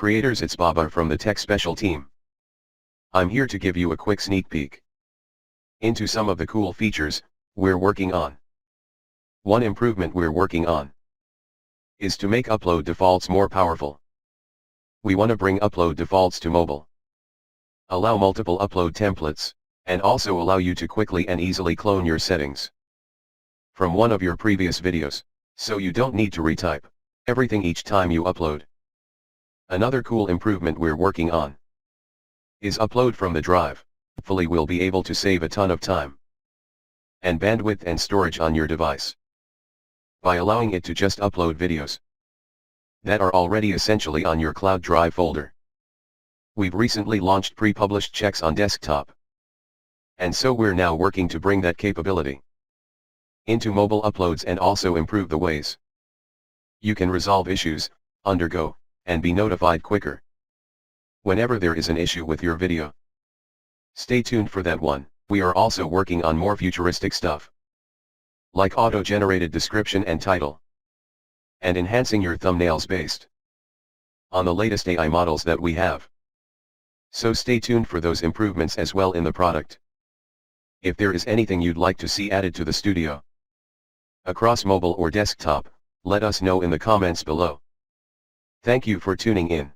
creators, it's Baba from the Tech Special team. I'm here to give you a quick sneak peek into some of the cool features we're working on. One improvement we're working on is to make upload defaults more powerful. We want to bring upload defaults to mobile, allow multiple upload templates, and also allow you to quickly and easily clone your settings from one of your previous videos, so you don't need to retype everything each time you upload. Another cool improvement we're working on is upload from the drive. Hopefully we'll be able to save a ton of time and bandwidth and storage on your device by allowing it to just upload videos that are already essentially on your cloud drive folder. We've recently launched pre-published checks on desktop, and so we're now working to bring that capability into mobile uploads and also improve the ways you can resolve issues, undergo, and be notified quicker whenever there is an issue with your video. Stay tuned for that one. We are also working on more futuristic stuff, like auto-generated description and title, and enhancing your thumbnails based on the latest AI models that we have. So stay tuned for those improvements as well in the product. If there is anything you'd like to see added to the studio, across mobile or desktop, let us know in the comments below. Thank you for tuning in.